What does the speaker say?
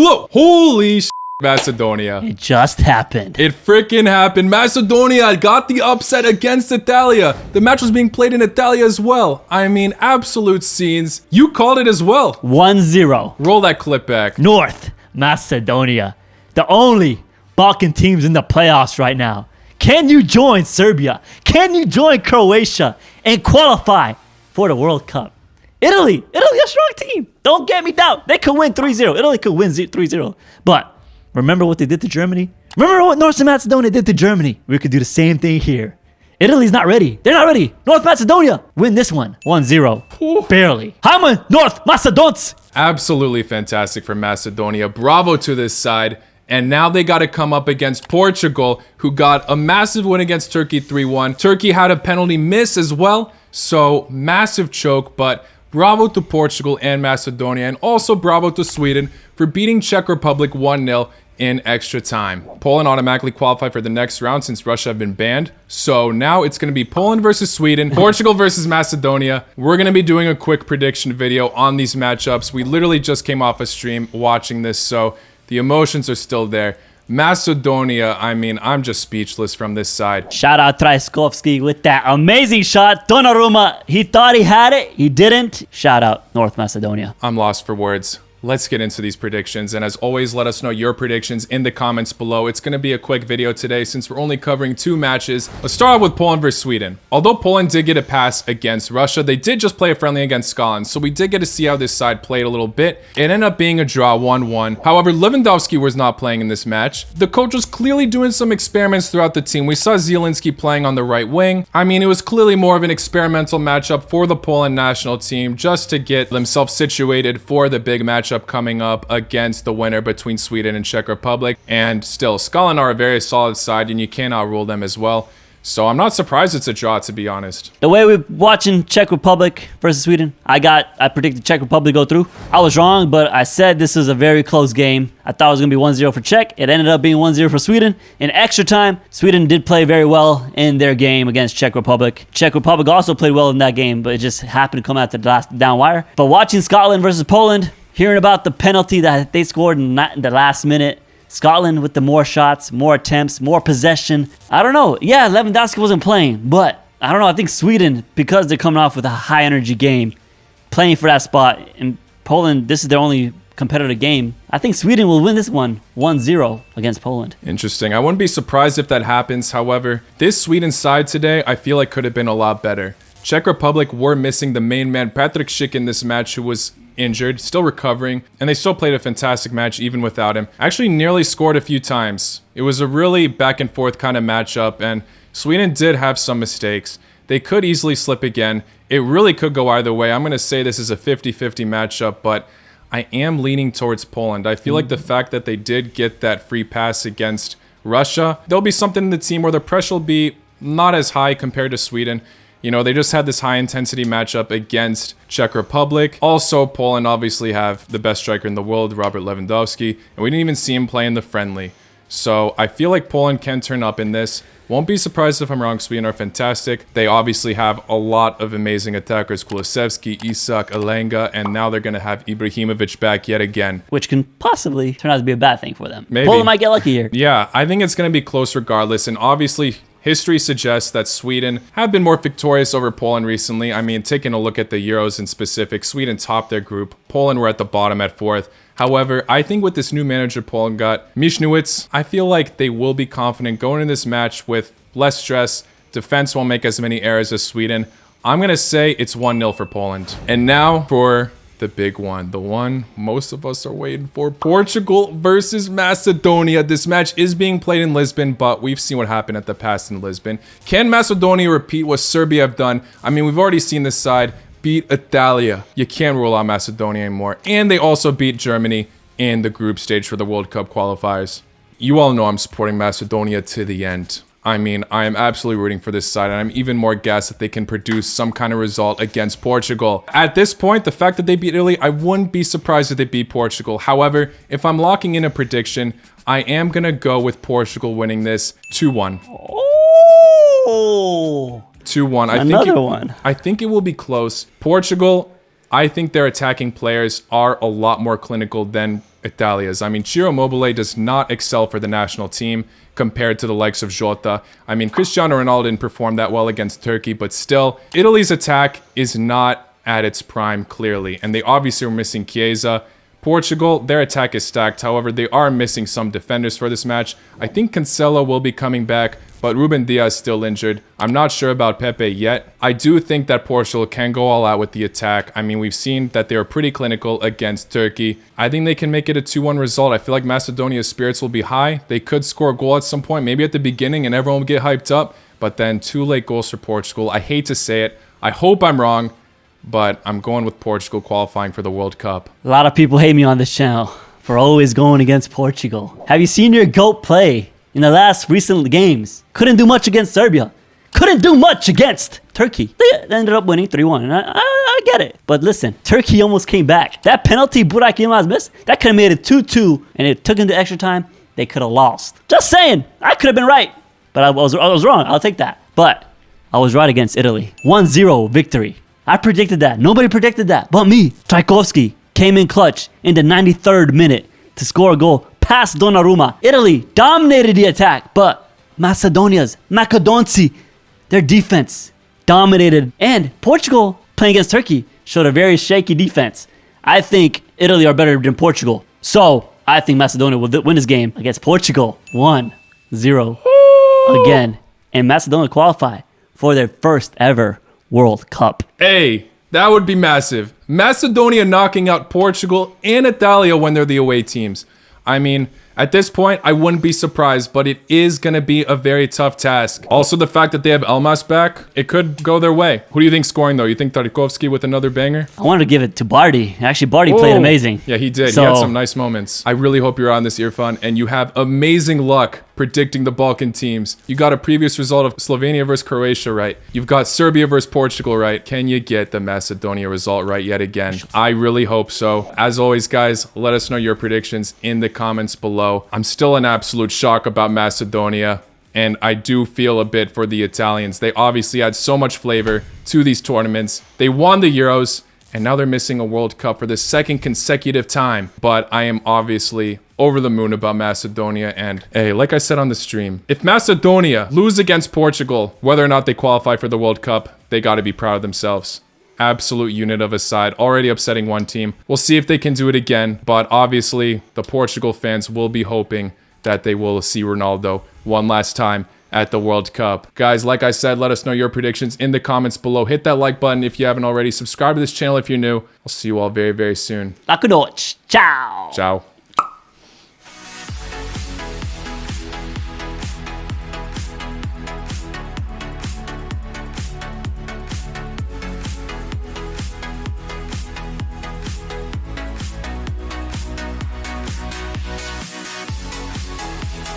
hello. Holy shit, Macedonia. It just happened. It freaking happened. Macedonia got the upset against Italia. The match was being played in Italia as well. I mean, absolute scenes. You called it as well. 1-0. Roll that clip back. North Macedonia. The only Balkan teams in the playoffs right now. Can you join Serbia? Can you join Croatia and qualify for the World Cup? Italy a strong team. Don't get me down. They could win 3-0. Italy could win 3-0. But remember what they did to Germany? Remember what North Macedonia did to Germany? We could do the same thing here. Italy's not ready. They're not ready. North Macedonia win this one. 1-0. Barely. Hamon, North Macedons. Absolutely fantastic for Macedonia. Bravo to this side. And now they got to come up against Portugal, who got a massive win against Turkey 3-1. Turkey had a penalty miss as well. So massive choke, but bravo to Portugal and Macedonia. And also bravo to Sweden for beating Czech Republic 1-0 in extra time. Poland automatically qualified for the next round since Russia have been banned. So now it's going to be Poland versus Sweden, Portugal versus Macedonia. We're going to be doing a quick prediction video on these matchups. We literally just came off a stream watching this, so the emotions are still there. Macedonia, I mean, I'm just speechless from this side. Shout out Trajkovski with that amazing shot. Donnarumma, he thought he had it. He didn't. Shout out North Macedonia. I'm lost for words. Let's get into these predictions, and as always, let us know your predictions in the comments below. It's going to be a quick video today since we're only covering 2 matches. Let's start off with Poland versus Sweden. Although Poland did get a pass against Russia, they did just play a friendly against Scotland, so we did get to see how this side played a little bit. It ended up being a draw 1-1. However, Lewandowski was not playing in this match. The coach was clearly doing some experiments throughout the team. We saw Zielinski playing on the right wing. I mean, it was clearly more of an experimental matchup for the Poland national team just to get themselves situated for the big matchup coming up against the winner between Sweden and Czech Republic. And still, Scotland are a very solid side and you cannot rule them as well. So I'm not surprised it's a draw, to be honest. The way we're watching Czech Republic versus Sweden, I predicted Czech Republic go through. I was wrong, but I said this is a very close game. I thought it was going to be 1-0 for Czech. It ended up being 1-0 for Sweden. In extra time, Sweden did play very well in their game against Czech Republic. Czech Republic also played well in that game, but it just happened to come out the last down wire. But watching Scotland versus Poland, hearing about the penalty that they scored in the last minute, Scotland with the more shots, more attempts, more possession. I don't know. Yeah, Lewandowski wasn't playing, but I don't know. I think Sweden, because they're coming off with a high energy game, playing for that spot, and Poland, this is their only competitive game. I think Sweden will win this one 1-0 against Poland. Interesting. I wouldn't be surprised if that happens. However, this Sweden side today, I feel like could have been a lot better. Czech Republic were missing the main man, Patrik Schick, in this match, who was injured, still recovering, and they still played a fantastic match even without him. Actually nearly scored a few times. It was a really back and forth kind of matchup, and Sweden did have some mistakes. They could easily slip again. It really could go either way. I'm going to say this is a 50-50 matchup, but I am leaning towards Poland. I feel like the fact that they did get that free pass against Russia, there'll be something in the team where the pressure will be not as high compared to Sweden. You know, they just had this high-intensity matchup against Czech Republic. Also, Poland obviously have the best striker in the world, Robert Lewandowski, and we didn't even see him play in the friendly. So I feel like Poland can turn up in this. Won't be surprised if I'm wrong. Sweden are fantastic. They obviously have a lot of amazing attackers. Kulusevski, Isak, Alenga, and now they're going to have Ibrahimovic back yet again. Which can possibly turn out to be a bad thing for them. Maybe. Poland might get lucky here. Yeah, I think it's going to be close regardless, and obviously history suggests that Sweden have been more victorious over Poland recently. I mean, taking a look at the Euros in specific, Sweden topped their group. Poland were at the bottom at 4th. However, I think with this new manager Poland got, Michniewicz, I feel like they will be confident going in this match with less stress. Defense won't make as many errors as Sweden. I'm going to say it's 1-0 for Poland. And now for the big one, the one most of us are waiting for, Portugal versus Macedonia. This match is being played in Lisbon, but we've seen what happened at the past in Lisbon. Can Macedonia repeat what Serbia have done? I mean, we've already seen this side beat Italia. You can't rule out Macedonia anymore. And they also beat Germany in the group stage for the World Cup qualifiers. You all know I'm supporting Macedonia to the end. I mean, I am absolutely rooting for this side, and I'm even more gassed that they can produce some kind of result against Portugal. At this point, the fact that they beat Italy, I wouldn't be surprised if they beat Portugal. However, if I'm locking in a prediction, I am going to go with Portugal winning this 2-1. Oh! 2-1. Another one. I think it will be close. Portugal, I think their attacking players are a lot more clinical than Italia's. I mean, Ciro Immobile does not excel for the national team compared to the likes of Jota. I mean, Cristiano Ronaldo didn't perform that well against Turkey, but still, Italy's attack is not at its prime, clearly. And they obviously were missing Chiesa. Portugal, their attack is stacked. However, they are missing some defenders for this match. I think Cancelo will be coming back, but Ruben Dias still injured. I'm not sure about Pepe yet. I do think that Portugal can go all out with the attack. I mean, we've seen that they are pretty clinical against Turkey. I think they can make it a 2-1 result. I feel like Macedonia's spirits will be high. They could score a goal at some point, maybe at the beginning, and everyone will get hyped up. But then 2 late goals for Portugal. I hate to say it. I hope I'm wrong, but I'm going with Portugal qualifying for the World Cup. A lot of people hate me on this channel for always going against Portugal. Have you seen your GOAT play in the last recent games? Couldn't do much against Serbia. Couldn't do much against Turkey. They ended up winning 3-1, and I get it. But listen, Turkey almost came back. That penalty Burak Yilmaz missed, that could have made it 2-2, and it took into extra time. They could have lost. Just saying, I could have been right, but I was wrong. I'll take that. But I was right against Italy. 1-0 victory. I predicted that. Nobody predicted that but me. Tchaikovsky came in clutch in the 93rd minute to score a goal past Donnarumma. Italy dominated the attack, but Macedonci, their defense dominated. And Portugal, playing against Turkey, showed a very shaky defense. I think Italy are better than Portugal. So I think Macedonia will win this game against Portugal. 1-0 again. And Macedonia qualify for their first ever World Cup. Hey, that would be massive. Macedonia knocking out Portugal and Italia when they're the away teams. I mean, at this point, I wouldn't be surprised, but it is going to be a very tough task. Also, the fact that they have Elmas back, it could go their way. Who do you think scoring, though? You think Tchaikovsky with another banger? I wanted to give it to Bardi. Actually, Bardi played amazing. Yeah, he did. He had some nice moments. I really hope you're on this, Irfan, and you have amazing luck predicting the Balkan teams. You got a previous result of Slovenia versus Croatia right. You've got Serbia versus Portugal right. Can you get the Macedonia result right yet again? I really hope so. As always, guys, let us know your predictions in the comments below. I'm still in absolute shock about Macedonia, and I do feel a bit for the Italians. They obviously add so much flavor to these tournaments. They won the Euros, and now they're missing a World Cup for the 2nd consecutive time. But I am obviously over the moon about Macedonia. And hey, like I said on the stream, if Macedonia lose against Portugal, whether or not they qualify for the World Cup, they got to be proud of themselves. Absolute unit of a side, already upsetting one team. We'll see if they can do it again. But obviously, the Portugal fans will be hoping that they will see Ronaldo one last time at the World Cup. Guys, like I said, let us know your predictions in the comments below. Hit that like button if you haven't already. Subscribe to this channel if you're new. I'll see you all very, very soon. Ciao. Ciao.